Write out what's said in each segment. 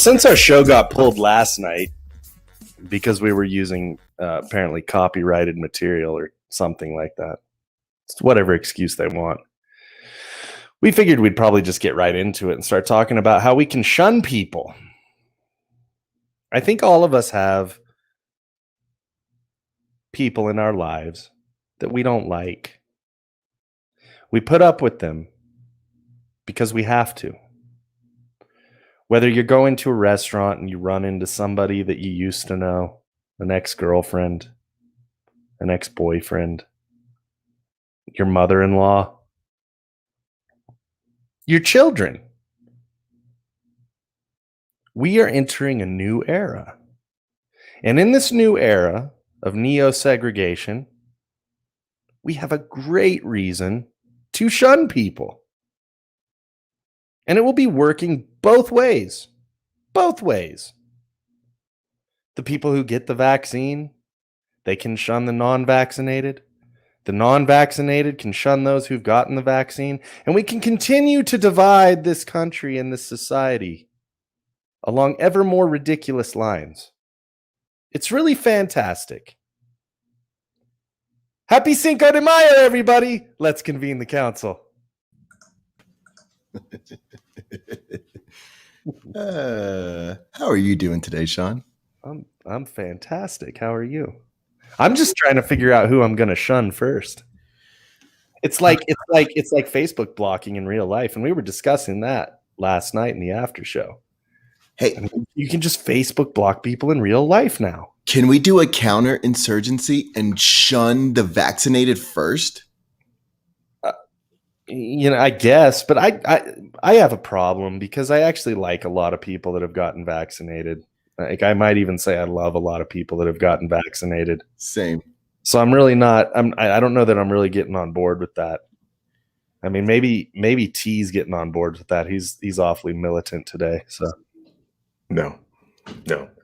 since our show got pulled last night because we were using apparently copyrighted material or something like that, it's whatever excuse they want, we figured we'd probably just get right into it and start talking about how we can shun people. I think all of us have people in our lives that we don't like. We put up with them because we have to. Whether you're going to a restaurant and you run into somebody that you used to know, an ex-girlfriend, an ex-boyfriend, your mother-in-law, your children. We are entering a new era. And in this new era of neo-segregation, we have a great reason to shun people. And it will be working both ways. Both ways. The people who get the vaccine, they can shun the non-vaccinated. The non-vaccinated can shun those who've gotten the vaccine. And we can continue to divide this country and this society along ever more ridiculous lines. It's really fantastic. Happy Cinco de Mayo, everybody. Let's convene the council. How are you doing today, Sean? I'm fantastic. How are you? I'm just trying to figure out who I'm going to shun first. It's like Facebook blocking in real life, and we were discussing that last night in the after show. Hey, I mean, you can just Facebook block people in real life now. Can we do a counterinsurgency and shun the vaccinated first? I guess, but I have a problem because I actually like a lot of people that have gotten vaccinated. Like, I might even say I love a lot of people that have gotten vaccinated. Same. So I'm really not. I don't know that I'm really getting on board with that. I mean, maybe T's getting on board with that. He's awfully militant today. So no.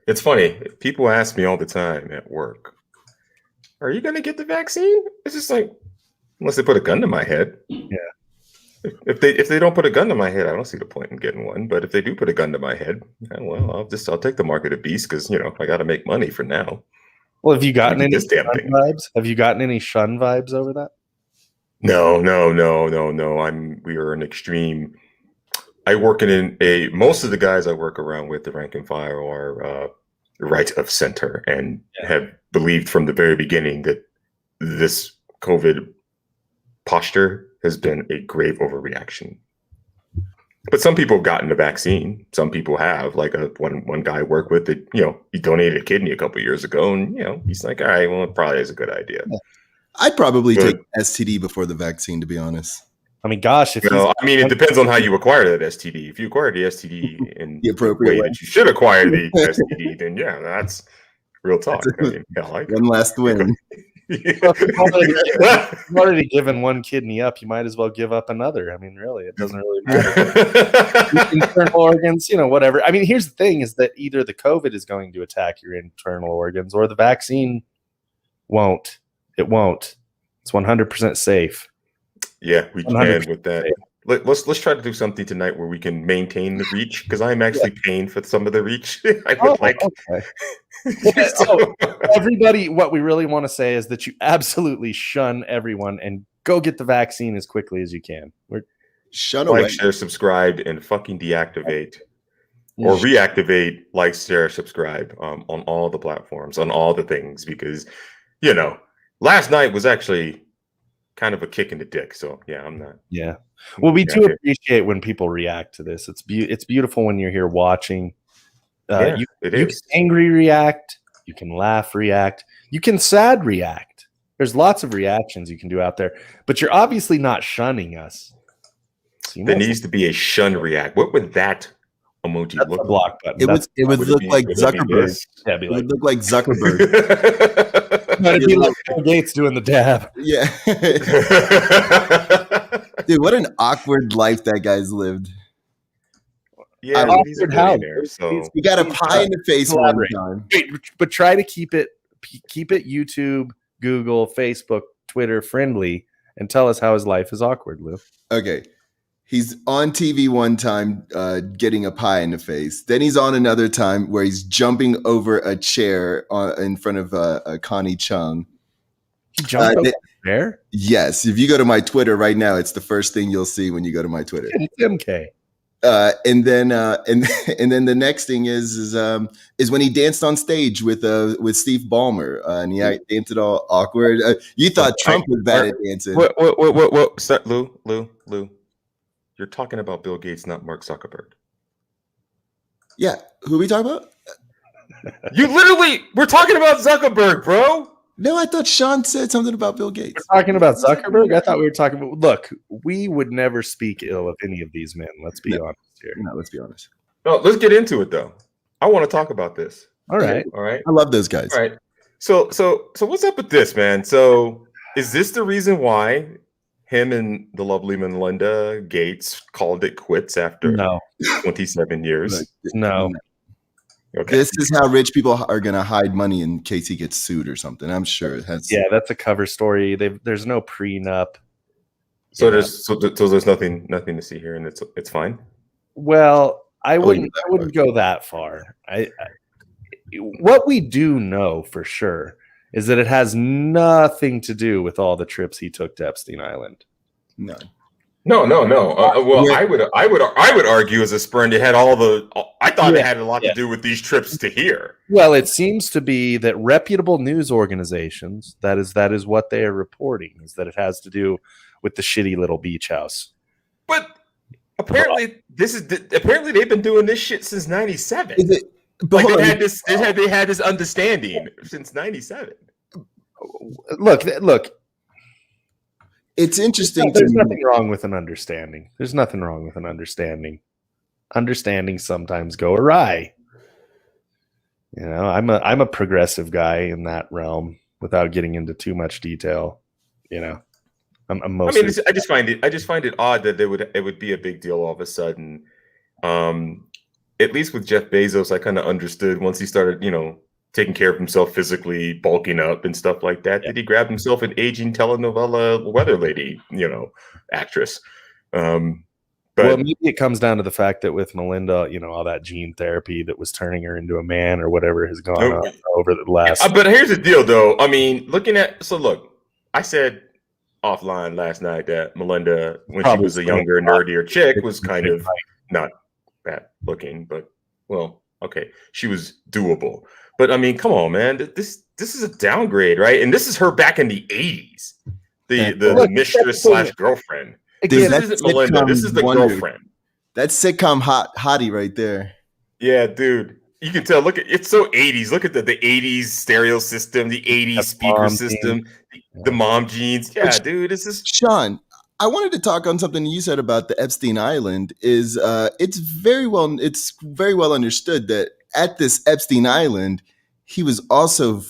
It's funny. People ask me all the time at work, "Are you going to get the vaccine?" It's just like, unless they put a gun to my head. Yeah. If they don't put a gun to my head, I don't see the point in getting one. But if they do put a gun to my head, well, I'll take the market of beast because I got to make money for now. Well, have you gotten any shun vibes? Have you gotten any shun vibes over that? No. We are an extreme. I work in most of the guys I work around with, the rank and file, are right of center and have believed from the very beginning that this COVID posture has been a grave overreaction. But some people have gotten the vaccine. Some people have, like one guy I work with that, he donated a kidney a couple of years ago, and he's like, all right, well, it probably is a good idea. I'd probably take STD before the vaccine, to be honest. I mean, gosh, it depends on how you acquire that STD. If you acquire the STD in the appropriate way that you should acquire the STD, then that's real talk. One last win. Well, if you've already given one kidney up, you might as well give up another. I mean, really, it doesn't really matter. Internal organs, whatever. I mean, here's the thing: is that either the COVID is going to attack your internal organs, or the vaccine won't. It won't. It's 100% safe. Yeah, we can with that. Let's try to do something tonight where we can maintain the reach, because I'm actually paying for some of the reach. I would like. Okay. So everybody, what we really want to say is that you absolutely shun everyone and go get the vaccine as quickly as you can. Shun away. Like, share, subscribe, and fucking deactivate or reactivate. Like, share, subscribe on all the platforms, on all the things, because last night was actually kind of a kick in the dick. So I'm not. Yeah. Well, we do appreciate when people react to this. It's beautiful when you're here watching. You can angry react, you can laugh react, you can sad react. There's lots of reactions you can do out there, but you're obviously not shunning us. So there needs to be a shun react. What would that emoji look like? Block button. It would look like Zuckerberg. Yeah, it would look like Zuckerberg. It'd be like Bill Gates doing the dab. Yeah. Dude, what an awkward life that guy's lived. Yeah, he's a millionaire, so you got a pie in the face one time. But try to keep it YouTube, Google, Facebook, Twitter friendly, and tell us how his life is awkward, Lou. Okay. He's on TV one time getting a pie in the face. Then he's on another time where he's jumping over a chair in front of Connie Chung. He jumped over a chair? Yes. If you go to my Twitter right now, it's the first thing you'll see when you go to my Twitter. It's MK. And then the next thing is when he danced on stage with Steve Ballmer and he danced it all awkward. You thought Trump was bad at dancing. What? Stop, Lou. You're talking about Bill Gates, not Mark Zuckerberg. Yeah, who are we talking about? We're talking about Zuckerberg, bro. No, I thought Sean said something about Bill Gates. We're talking about Zuckerberg? I thought we were talking about... Look, we would never speak ill of any of these men. Let's be honest here. No, let's be honest. No, let's get into it, though. I want to talk about this. All right. I love those guys. All right. So what's up with this, man? So is this the reason why him and the lovely Melinda Gates called it quits after 27 years? No. Okay. This is how rich people are going to hide money in case he gets sued or something. I'm sure it has. Yeah, that's a cover story. There's no prenup. So there's nothing to see here, and it's fine. Well, I wouldn't go that far. What we do know for sure is that it has nothing to do with all the trips he took to Epstein Island. None. No. Well, I would argue as a Spurn, it had I thought it had a lot to do with these trips to here. Well, it seems to be that reputable news organizations, that is what they are reporting, is that it has to do with the shitty little beach house. But apparently they've been doing this shit since 97. Like they had this understanding since 97. Look. It's interesting. There's nothing wrong with an understanding. Understandings sometimes go awry. You know, I'm a progressive guy in that realm without getting into too much detail. You know, I'm mostly. I just find it odd that it would be a big deal all of a sudden. At least with Jeff Bezos, I kind of understood once he started, taking care of himself physically, bulking up and stuff like that. Did he grab himself an aging telenovela weather lady, actress? But maybe it comes down to the fact that with Melinda, all that gene therapy that was turning her into a man or whatever has gone on over the last. But here's the deal, though. I mean, look, I said offline last night that Melinda, when she was a younger, nerdier chick, was kind of not bad looking, but okay, she was doable. But I mean, come on, man. This is a downgrade, right? And this is her back in the 80s. The mistress / girlfriend. This isn't Melinda. This is the girlfriend. That's sitcom hottie right there. Yeah, dude. You can tell. Look, it's so 80s. Look at the 80s stereo system, the 80s speaker system, the mom jeans. Yeah, dude. This is Sean. I wanted to talk on something you said about the Epstein Island. It's very well understood that at this Epstein Island, he was also,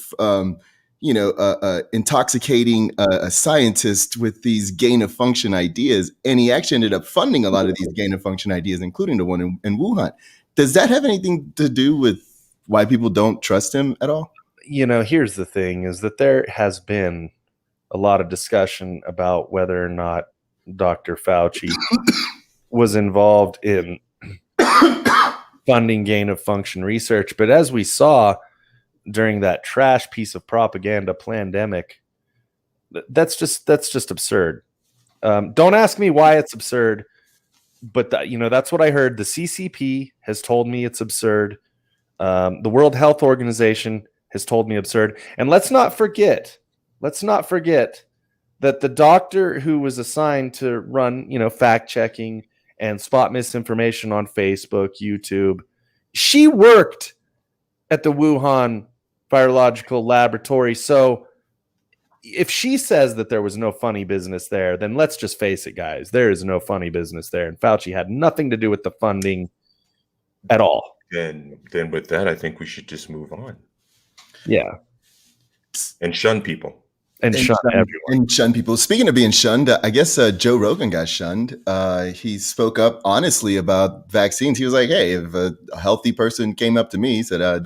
intoxicating a scientist with these gain of function ideas, and he actually ended up funding a lot of these gain of function ideas, including the one in Wuhan. Does that have anything to do with why people don't trust him at all? Here's the thing: is that there has been a lot of discussion about whether or not Dr. Fauci was involved in funding gain of function research. But as we saw during that trash piece of propaganda pandemic, that's just absurd. Don't ask me why it's absurd, but that's what I heard. The CCP has told me it's absurd. The World Health Organization has told me absurd. And let's not forget that the doctor who was assigned to run, fact checking and spot misinformation on Facebook, YouTube, she worked at the Wuhan Virological Laboratory. So if she says that there was no funny business there, then let's just face it, guys. There is no funny business there. And Fauci had nothing to do with the funding at all. Then with that, I think we should just move on. Yeah. And shun people. And shun everyone. And shun people. Speaking of being shunned, I guess Joe Rogan got shunned. He spoke up honestly about vaccines. He was like, hey, if a healthy person came up to me, he said, I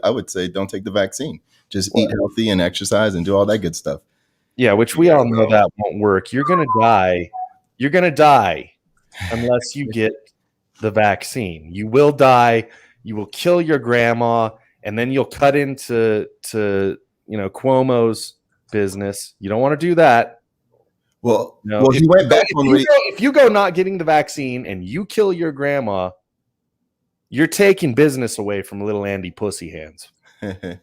would say don't take the vaccine. Just eat healthy and exercise and do all that good stuff. Yeah, which we all know that won't work. You're going to die. unless you get the vaccine. You will die. You will kill your grandma, and then you'll cut into Cuomo's business. You don't want to do that. Well, he went back on if you go not getting the vaccine and you kill your grandma, you're taking business away from little Andy Pussy Hands. And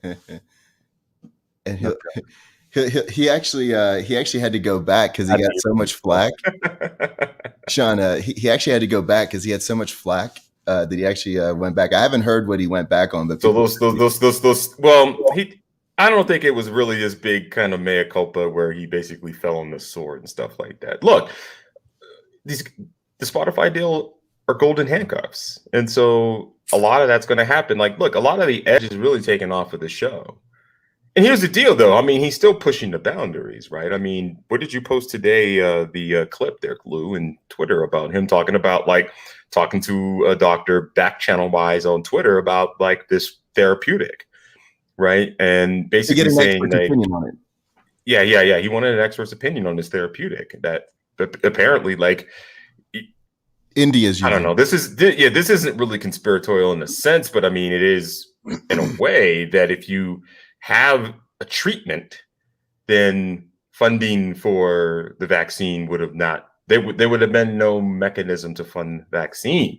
he actually had to go back because he got so much flack. Sean, he actually had to go back because he had so much flack that he actually went back. I haven't heard what he went back on, but so I don't think it was really this big kind of mea culpa where he basically fell on the sword and stuff like that. Look, the Spotify deal are golden handcuffs, and so a lot of that's going to happen. Like, look, a lot of the edge is really taken off of the show. And here's the deal, though. I mean, he's still pushing the boundaries, right? I mean, what did you post today? The clip there, Lou, in Twitter about him talking to a doctor back channel wise on Twitter about like this therapeutic, right? And basically saying like, opinion on it. Yeah. He wanted an expert's opinion on this therapeutic that apparently like India's. I don't know. This isn't really conspiratorial in a sense, but I mean, it is in a way that if you have a treatment, then funding for the vaccine would have not. There would have been no mechanism to fund vaccine,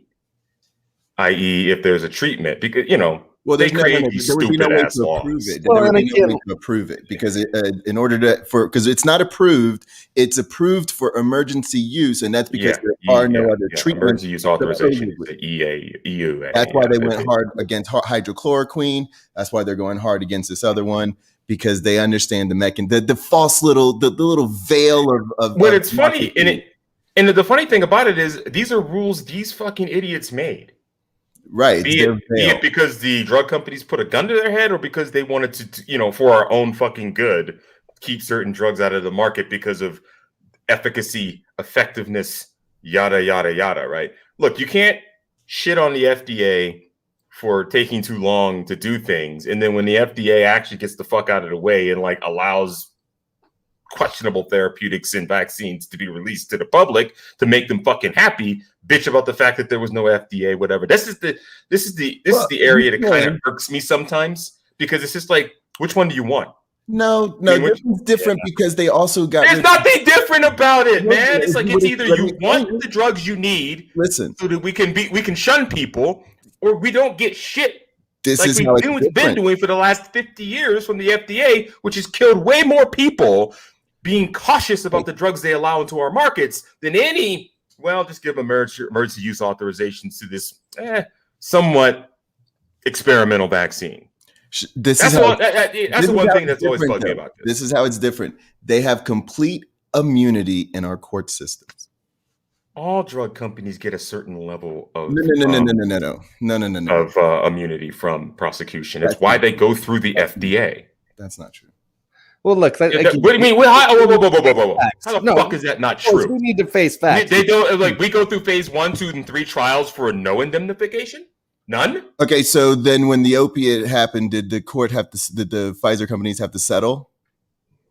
i.e., if there's a treatment, because they create these stupid ass laws. There would be no way to approve it because because it's not approved, it's approved for emergency use, and that's because there are no other treatments. Emergency use authorization is the EU. That's why they went hard against hydrochloroquine. That's why they're going hard against this other one, because they understand the mechanism, the false little veil of. But it's funny, and the funny thing about it is these are rules these fucking idiots made. Right. Be it because the drug companies put a gun to their head, or because they wanted to, for our own fucking good, keep certain drugs out of the market because of efficacy, effectiveness, yada, yada, yada, right? Look, you can't shit on the FDA for taking too long to do things. And then when the FDA actually gets the fuck out of the way and like allows questionable therapeutics and vaccines to be released to the public to make them fucking happy, bitch about the fact that there was no FDA, whatever. This is the area that kind of irks me sometimes, because it's just like, which one do you want? No, this is different because they also got. There's nothing different about it, man. It's like it's either you want the drugs you need, so that we can shun people, or we don't get shit. This like is we've been doing for the last 50 years from the FDA, which has killed way more people being cautious about the drugs they allow into our markets than any. Well, just give emergency use authorizations to this somewhat experimental vaccine. That's the one thing that's always bugged me about this. This is how it's different. They have complete immunity in our court systems. All drug companies get a certain level of no of immunity from prosecution. It's why they go through the FDA. That's not true. Well, look. What do you mean? Whoa. How the fuck is that not true? We need to face facts. They don't we go through phase 1, 2, and 3 trials for no indemnification. None. Okay, so then when the opiate happened, did the Pfizer companies have to settle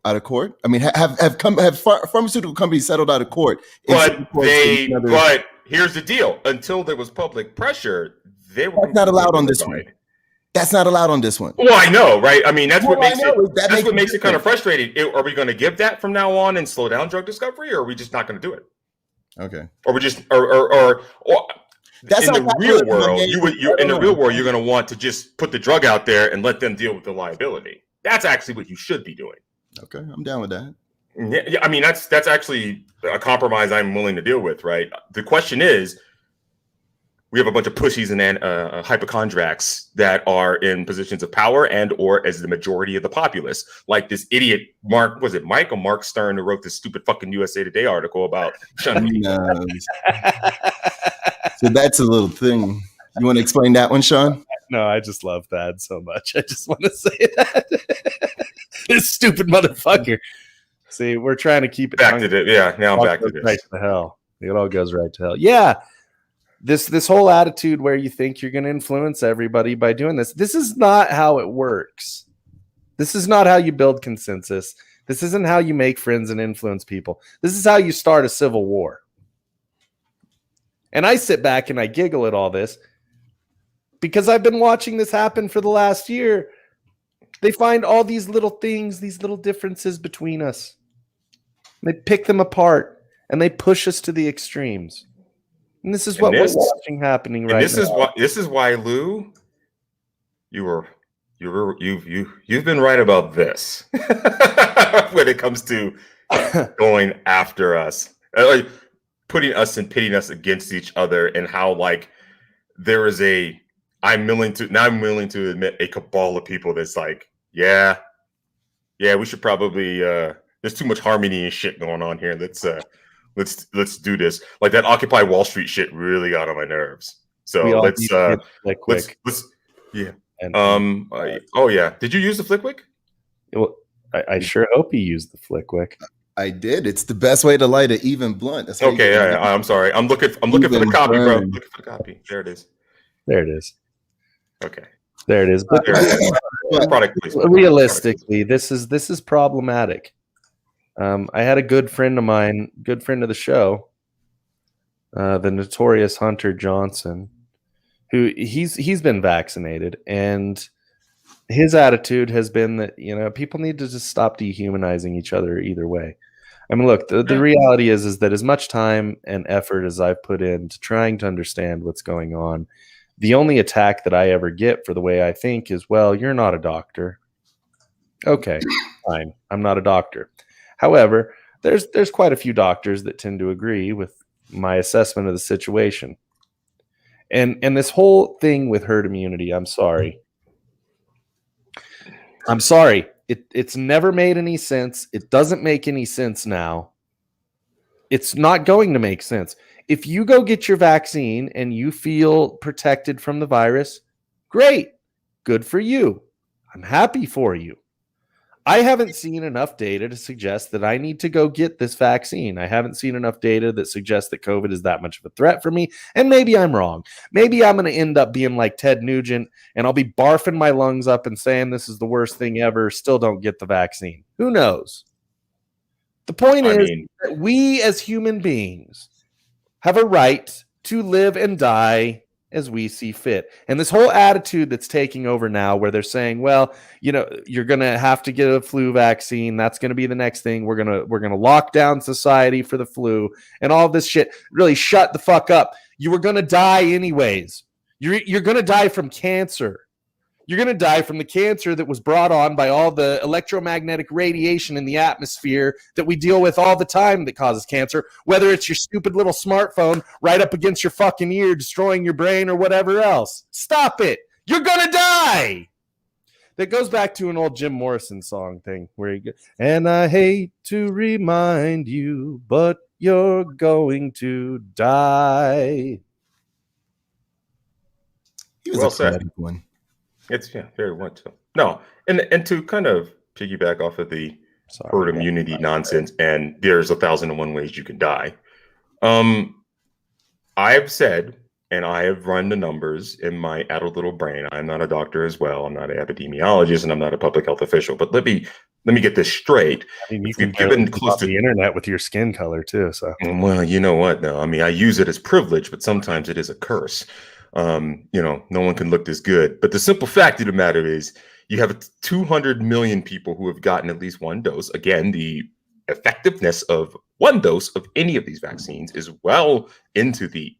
out of court? I mean, have pharmaceutical companies settled out of court? But here's the deal: until there was public pressure, they were not allowed on this one. That's not allowed on this one. Well, I know, right? I mean, that's what makes it kind of frustrating. Are we going to give that from now on and slow down drug discovery, or are we just not going to do it? Okay. Or we just or that's in the real world. In the real world, you're going to want to just put the drug out there and let them deal with the liability. That's actually what you should be doing. Okay, I'm down with that. Yeah, I mean, that's actually a compromise I'm willing to deal with, right? The question is, we have a bunch of pussies and hypochondriacs that are in positions of power and or as the majority of the populace, like this idiot Mark Stern, who wrote this stupid fucking USA Today article about shunning. So that's a little thing. You want to explain that one, Sean? No, I just love Thad so much. I just want to say that. This stupid motherfucker. See, we're trying to keep it back to it. Yeah, now I'm back to this. Right to hell. It all goes right to hell. Yeah. This whole attitude where you think you're going to influence everybody by doing this. This is not how it works. This is not how you build consensus. This isn't how you make friends and influence people. This is how you start a civil war. And I sit back and I giggle at all this because I've been watching this happen for the last year. They find all these little things, these little differences between us. They pick them apart and they push us to the extremes. And this is what we're watching happening right now. This is why, Lou, you've been right about this when it comes to going after us, putting us and pitting us against each other, and how like there is I'm willing to admit a cabal of people that's like, yeah, we should probably there's too much harmony and shit going on here. Let's do this. Like that Occupy Wall Street shit really got on my nerves. So let's yeah. Oh yeah. Did you use the Flickwick? Well, I sure hope he used the Flickwick. I did. It's the best way to light an even blunt. That's okay. Yeah, I'm sorry. I'm looking for the copy, bro. I'm looking for the copy. There it is. There it is. Okay. There it is. But product placement. Realistically, this is problematic. I had a good friend of mine, good friend of the show, the notorious Hunter Johnson, who he's been vaccinated, and his attitude has been that, you know, people need to just stop dehumanizing each other either way. I mean, look, the reality is that as much time and effort as I've put into trying to understand what's going on, the only attack that I ever get for the way I think is, well, you're not a doctor. Okay, fine. I'm not a doctor. However, there's quite a few doctors that tend to agree with my assessment of the situation. And this whole thing with herd immunity, I'm sorry. It's never made any sense. It doesn't make any sense now. It's not going to make sense. If you go get your vaccine and you feel protected from the virus, great. Good for you. I'm happy for you. I haven't seen enough data to suggest that I need to go get this vaccine. I haven't seen enough data that suggests that COVID is that much of a threat for me. And maybe I'm wrong. Maybe I'm going to end up being like Ted Nugent and I'll be barfing my lungs up and saying this is the worst thing ever. Still don't get the vaccine. Who knows? The point is that we as human beings have a right to live and die as we see fit. And this whole attitude that's taking over now, where they're saying, well, you know, you're going to have to get a flu vaccine. That's going to be the next thing. We're going to lock down society for the flu and all this shit. Really shut the fuck up. You were going to die anyways. You're going to die from cancer. You're going to die from the cancer that was brought on by all the electromagnetic radiation in the atmosphere that we deal with all the time that causes cancer, whether it's your stupid little smartphone right up against your fucking ear, destroying your brain or whatever else. Stop it. You're going to die. That goes back to an old Jim Morrison song thing where he goes, and I hate to remind you, but you're going to die. He was a poetic one. It's very much so. No, and to kind of piggyback off of the herd immunity nonsense, and there's 1,001 ways you can die. I've said, and I have run the numbers in my adult little brain. I'm not a doctor as well. I'm not an epidemiologist, and I'm not a public health official. But let me get this straight. I mean, you can given close to the internet with your skin color too. So, well, you know what? No, I mean, I use it as privilege, but sometimes it is a curse. You know, no one can look this good. But the simple fact of the matter is you have 200 million people who have gotten at least one dose. Again, the effectiveness of one dose of any of these vaccines is well into the,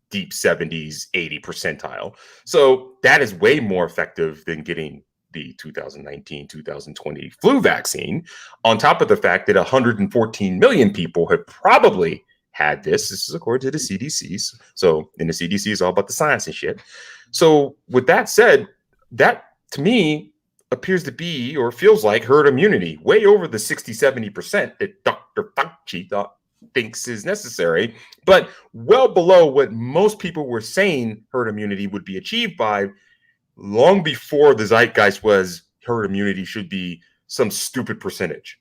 deep 70s, 80 percentile. So that is way more effective than getting the 2019, 2020 flu vaccine, on top of the fact that 114 million people have probably had this. This is according to the CDC. So, and the CDC is all about the science and shit. So with that said, that to me appears to be, or feels like, herd immunity, way over the 60, 70% that Dr. Fauci thinks is necessary, but well below what most people were saying herd immunity would be achieved by, long before the zeitgeist was herd immunity should be some stupid percentage.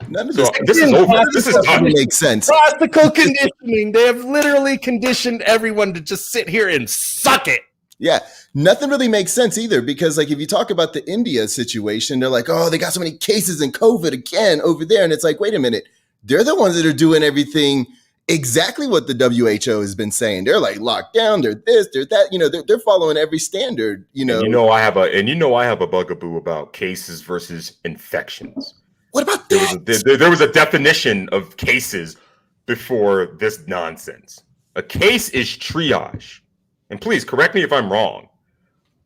None of this, this is over. This is done. Makes sense. Classical conditioning. They have literally conditioned everyone to just sit here and suck it. Yeah, nothing really makes sense either, because like if you talk about the India situation, they're like, oh, they got so many cases in COVID again over there. And it's like, wait a minute. They're the ones that are doing everything exactly what the WHO has been saying. They're like locked down, they're this, they're that, they're following every standard, And I have a bugaboo about cases versus infections. What about There that? there was a definition of cases before this nonsense. A case is triage. And please correct me if I'm wrong.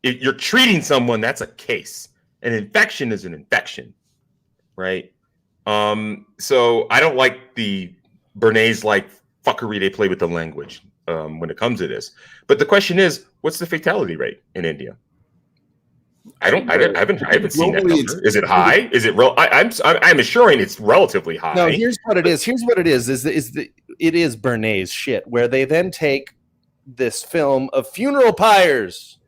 If you're treating someone, that's a case. An infection is an infection, right? So I don't like the Bernays-like fuckery they play with the language when it comes to this. But the question is, what's the fatality rate in India? I haven't seen that number. Is it high? Is it real? I'm assuring it's relatively high. No, here's what it is. It is Bernays shit, where they then take this film of funeral pyres,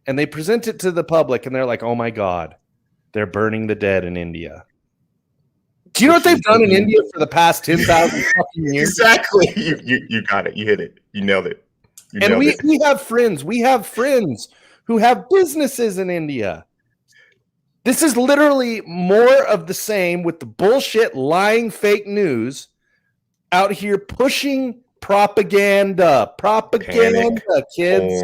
and they present it to the public, and they're like, "Oh my god, they're burning the dead in India." Do you know what they've done in India for the past 10,000 fucking years? Exactly. You got it. You hit it. You nailed it. We have friends. We have friends who have businesses in India. This is literally more of the same with the bullshit, lying, fake news out here pushing propaganda, kids.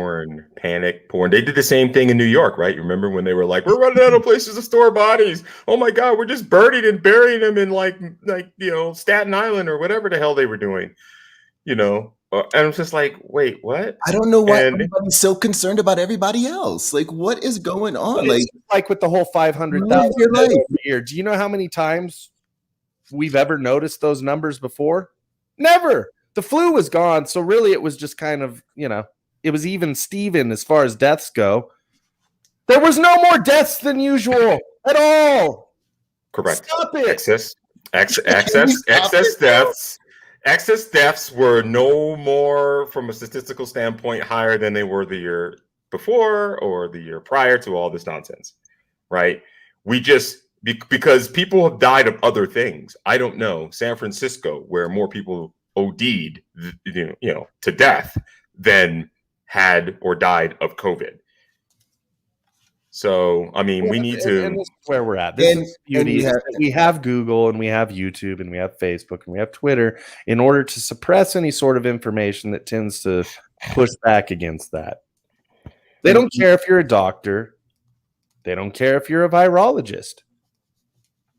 Panic porn. They did the same thing in New York, right? You remember when they were like, "We're running out of places to store bodies. Oh my god, we're just burning and burying them in like Staten Island or whatever the hell they were doing." And I'm just like, wait, what? I don't know why everybody's so concerned about everybody else. Like, what is going on? Like with the whole 500,000 every year. Do you know how many times we've ever noticed those numbers before? Never. The flu was gone, so really it was just kind of, it was even Steven as far as deaths go. There was no more deaths than usual at all. Correct. Stop it. Excess deaths were no more, from a statistical standpoint, higher than they were the year before or the year prior to all this nonsense, right? We just, because people have died of other things. I don't know, San Francisco, where more people OD'd, to death than had or died of COVID. So, I mean, we need to. And this is where we're at. This is beauty. We have Google and we have YouTube and we have Facebook and we have Twitter in order to suppress any sort of information that tends to push back against that. They don't care if you're a doctor. They don't care if you're a virologist.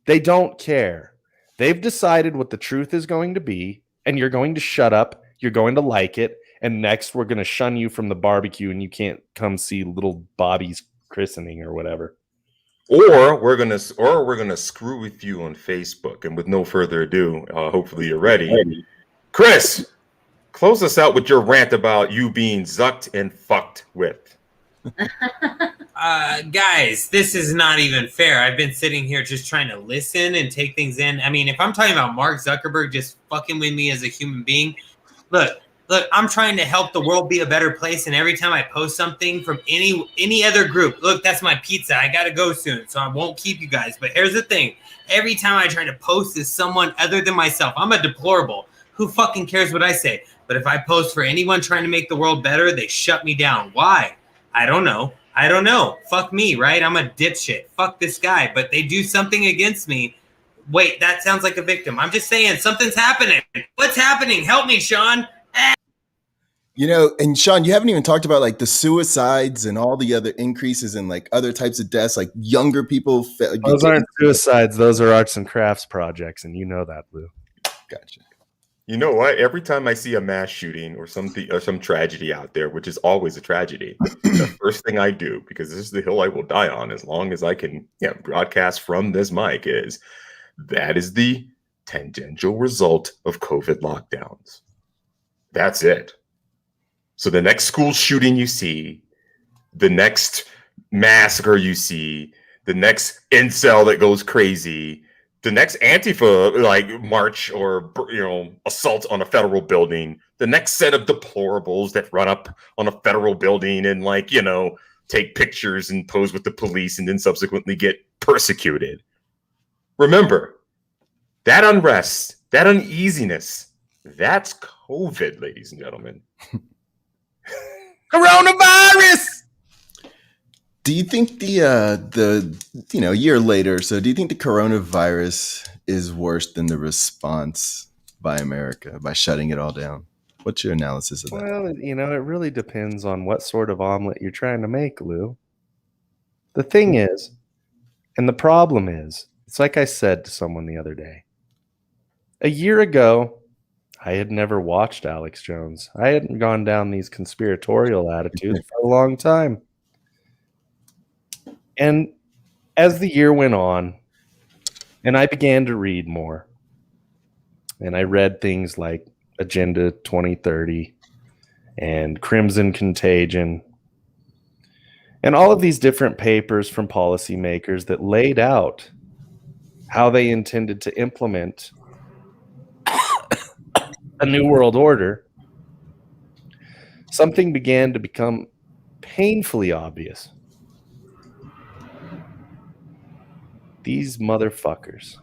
They don't care. They've decided what the truth is going to be, and you're going to shut up. You're going to like it. And next, we're going to shun you from the barbecue and you can't come see little Bobby's christening or whatever. Or we're gonna screw with you on Facebook. And with no further ado, hopefully you're ready. Chris, close us out with your rant about you being zucked and fucked with. Guys, this is not even fair. I've been sitting here just trying to listen and take things in. I mean, if I'm talking about Mark Zuckerberg just fucking with me as a human being, look, I'm trying to help the world be a better place, and every time I post something from any other group, look, that's my pizza. I gotta go soon, so I won't keep you guys. But here's the thing. Every time I try to post to someone other than myself, I'm a deplorable. Who fucking cares what I say? But if I post for anyone trying to make the world better, they shut me down. Why? I don't know. Fuck me, right? I'm a dipshit. Fuck this guy. But they do something against me. Wait, that sounds like a victim. I'm just saying something's happening. What's happening? Help me, Sean. And Sean, you haven't even talked about like the suicides and all the other increases in like other types of deaths, like younger people. Those aren't suicides. Those are arts and crafts projects. And you know that, Lou. Gotcha. You know what? Every time I see a mass shooting or something or some tragedy out there, which is always a tragedy, the first thing I do, because this is the hill I will die on as long as I can broadcast from this mic, is that is the tangential result of COVID lockdowns. That's it. So the next school shooting you see, the next massacre you see, the next incel that goes crazy, the next Antifa march or assault on a federal building, the next set of deplorables that run up on a federal building and take pictures and pose with the police and then subsequently get persecuted. Remember, that unrest, that uneasiness, that's COVID, ladies and gentlemen. Coronavirus. Do you think the year later? So, do you think the coronavirus is worse than the response by America by shutting it all down? What's your analysis of that? Well, it really depends on what sort of omelet you're trying to make, Lou. The thing is, and the problem is, it's like I said to someone the other day. A year ago, I had never watched Alex Jones. I hadn't gone down these conspiratorial attitudes for a long time. And as the year went on, and I began to read more, and I read things like Agenda 2030 and Crimson Contagion, and all of these different papers from policymakers that laid out how they intended to implement a new world order, something began to become painfully obvious. These motherfuckers,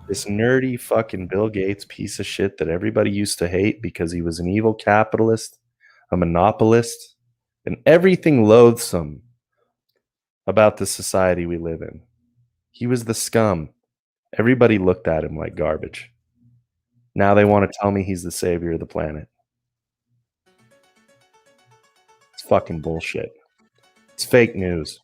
this nerdy fucking Bill Gates piece of shit that everybody used to hate because he was an evil capitalist, a monopolist, and everything loathsome about the society we live in. He was the scum. Everybody looked at him like garbage. Now they want to tell me he's the savior of the planet. It's fucking bullshit. It's fake news.